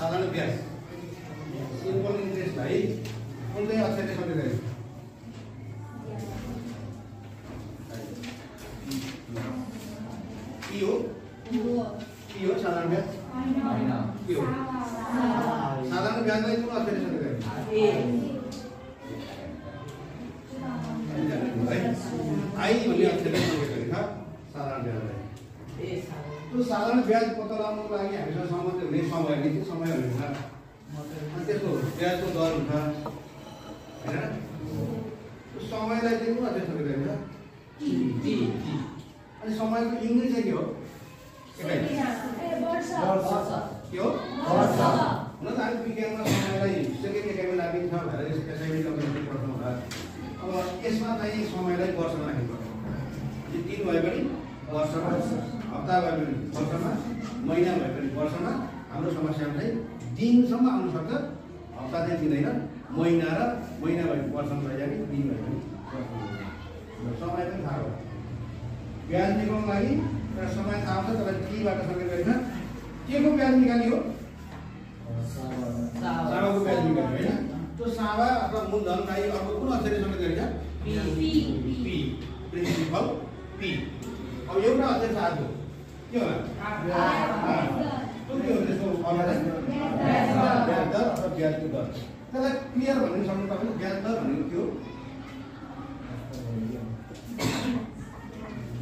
साधारण ब्याज सिम्पल इन्ट्रेस्टलाई कुनै अक्षरले समेत के हो साधारण ब्याज के हो साधारण ब्याजलाई कुन अक्षरले समेत आई भन्ने अक्षरले समेत साधारण ब्याजलाई त्यो साधारण ब्याज पत्ता लगाउनको लागि हामीसँग सम्बन्धित हुने समय नीति समय हुन्छ त्यसको ब्याजको दर हुन्छ हैन त्यो समयलाई चाहिँ कुन अक्षर समेत हुन्छ टी अनि समयको युनिट चाहिँ के हो वर्ष के हो वर्ष हुन त हामी विज्ञानमा समयलाई सेकेन्ड एकाइमा राखिन्छ भनेर यसको एसाइनमेन्ट गर्नु पर्छ होला अब यसमा चाहिँ समयलाई वर्षमा राख्नुपर्छ यो दिन भए पनि वर्षमा हप्ता भए पनि वर्षमा महिना भए पनि वर्षमा हाम्रो समस्यामा चाहिँ दिनसम्म आउन सक्छ हप्ता चाहिँ दिँदैन महिना र महिना भए वर्षमा लैजाने दिन भए पनि समय पनि थाहा हो ब्याज निकाल्नको लागि र समय थाहा हुन्छ तर टीबाट सकेर होइन के को ब्याज निकाल्ने हो सावाको ब्याज निकाल्ने होइन त्यो सावा अथवा मूलधनलाई अब कुन अक्षरले समेत गरिन्छ पी प्रिन्सिपल पी अब एउटा अक्षर साथो के होला त्यो के हो त्यसको ब्याज दर अथवा ब्याजको दर त्यसलाई क्लियर भन्ने सक्नु तपाईले ब्याज दर भनेको के हो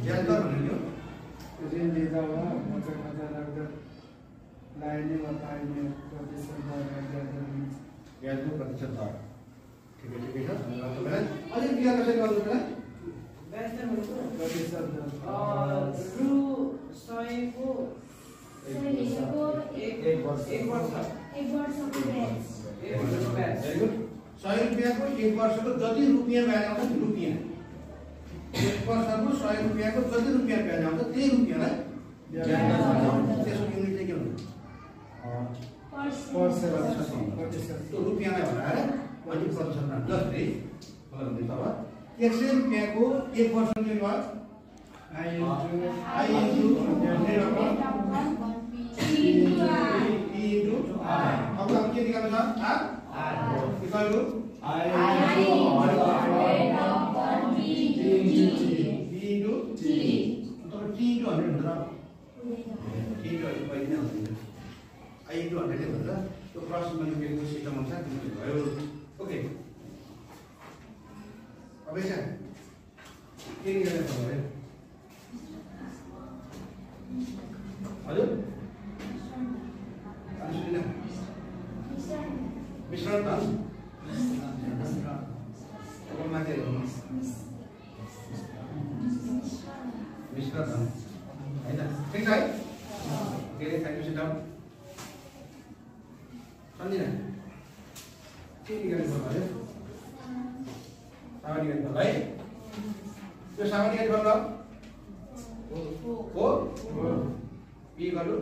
ब्याज दर भनेको ऋण लिँदा वा मजा राख्दा लाइने वा पाइने प्रतिशत दर ब्याजको प्रतिशत दर ठिकै छ तपाईलाई अलि क्लियर कसरी गर्नु पर्ला ब्याज दर प्रतिशत दर रु 100 को एक वर्षको ब्याज भेरी गुड 100 रुपैयाँको एक वर्षको जति रुपैयाँ ब्याज आउँछ रुपैयाँ एक वर्षको 100 रुपैयाँको जति रुपैयाँ ब्याज आउँछ त्यही रुपैयाँलाई ब्याज दर त्यसको युनिट चाहिँ के हुन्छ त्यो रुपैयाँलाई बनाएर अनि प्रतिशतमा जस्तै भन्दै तब 100 रुपैयाँको एक वर्ष के भयो आई इन्टु अब के निकाल्नु छ R equal to I into T तर टी इन्टु 100 हुन्छ टी इन्टु 100 कहिले नै हुँदैन आई इन्टु 100 नै हुन्छ त्यो क्रस मल्टिप्लिकेसन सिस्टम अनुसार भयो ओके अब यहाँ के निकाल्नु पर्यो हजुर मिश्रण धन माथि मिश्रण धन होइन ठिक छ है धेरै थ्याङ्क यू सिट डाउन सम्झिन के निकाल्नु पर्यो सावा निकाल्नु पर्यो है त्यो सावा निकाल्नु पर्यो हो पी गर्नु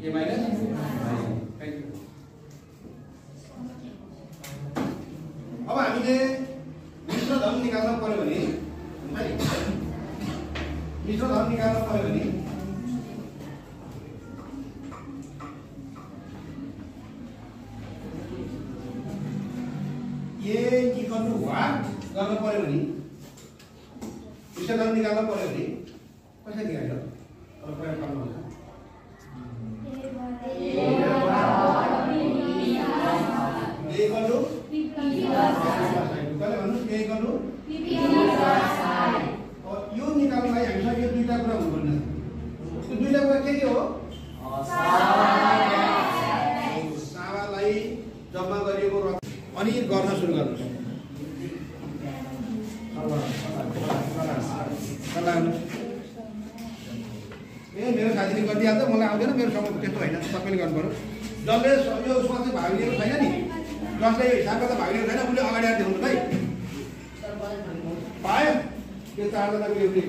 ए माइनस थ्याङ्क यू अब हामीले मिश्र धन निकाल्न पर्यो भने मिश्र धन निकाल्न पर्यो भने ए इक्वल टु व्हाट गर्न पर्यो भने मिश्र धन निकाल्न पर्यो भने कसरी निकाल्छ अब प्रयोग गर्नुहुन्छ इक्वल टु यो निकाल्नलाई हामीसँग यो दुईटा कुरा हुनुपर्ने त्यो दुईटा कुरा के हो सावालाई जम्मा गरिएको रकम अनि गर्न सुरु गर्नुहोस् ए मेरो साथीले गरिदिहाल्छ मलाई आउँदैन मेरो समय त्यस्तो होइन सबैले गर्नु पर्यो जसले यो उसमा चाहिँ भाग लिएको छैन नि जसले यो हिसाब गर्दा भाग लिएको छैन उसले अगाडि आएर देखाउनु है पायो त्यो चारजनाको एउटै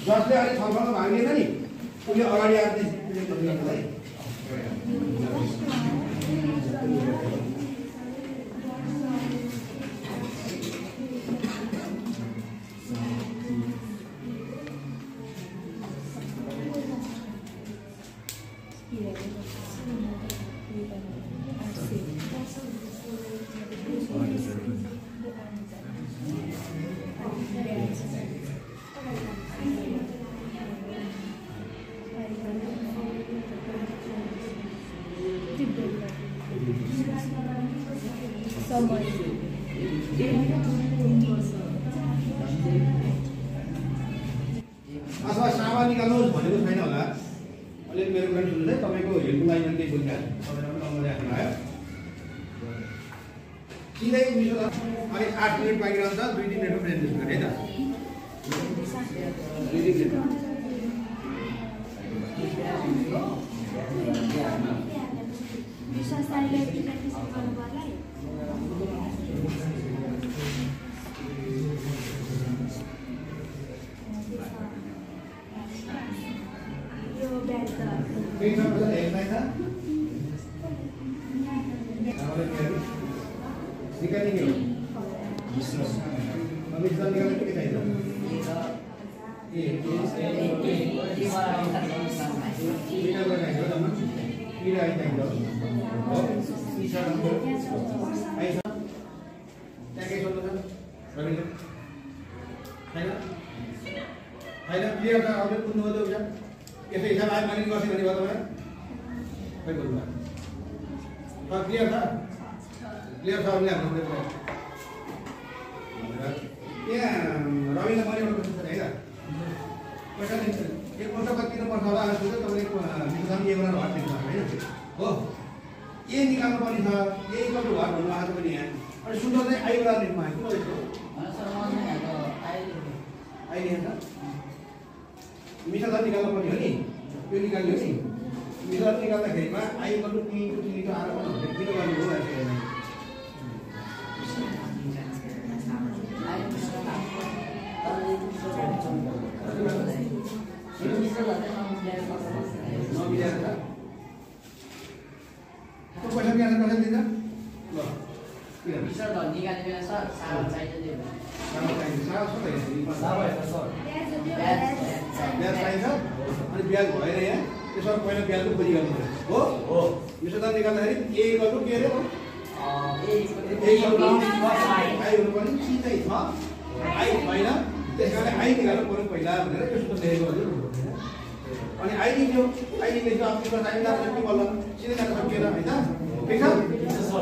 जसले अहिले छलफलमा भाग लिएन नि उसले अगाडि आएर देखाउनु है अथवा सामा निकाल्नुहोस् भनेको छैन होला। अलिक मेरो कुरा सुन्नु है, तपाईँको हेल्पको लागि मैले केही बोलिहाल्छु, तपाईँलाई पनि नम्बर राख्नु भयो। सिधै मिसो अलिक 8 मिनट बाँकी रहन्छ, 2-3 मिनटको प्रेजेन्टेसन गर्ने है त। 2-3 मिनट निकाल्ने के हो? अब इसका निकाल्ने के चाहिए था? निकाल्ने चाहिए था ना? कीड़ा आई चाहिए था? और ईशा नंबर आई था? क्या क्या चलता था? रविंद्र है ना? क्लियर था? आपने कुछ नहीं होता क्या? ऐसे हिसाब आज मानी की बात से करने वाला है? कोई बोलूँगा? हाँ क्लियर था? क्लियर था हमने अपने को ये रविंद्र मारी वाला क्वेश्चन रहेगा क्वेश्चन एक वर्ष बाद कितना वर्ष होला आज तो एक निकाल्न ये वाला वाट निकाल्न है हो ये निकाल्नु पर्ने छ यही गर्नु वाट भन्नु आज पनि यहाँ अनि सुन्दर चाहिँ आई वाला लेख्नु आएको हो यसको सर म चाहिँ आई लेख्नु मिसा निकाल्नु पर्ने हो नि यो निकाल्नु हो नि मिसा निकाल्दाखेरिमा आई गर्नु टिनीको आएर पनि किन गर्नु हो ब्याज भएर यहाँ त्यसमा पहिला ब्याजको खोजी गर्नु हो हो मिसोदा निकाल्दाखेरि ए गर्नु के अरे आई हुनु पर्ने सिधै छ आई छैन त्यस कारण आई निकाल्नु पर्यो पहिला भनेर त्यस्तो लेखेको हजुर अनि आई लेख्यो आफ्नो टाइम लाग्छ कि बल्ल सिधै गर्न सकिएन होइन ठिक छ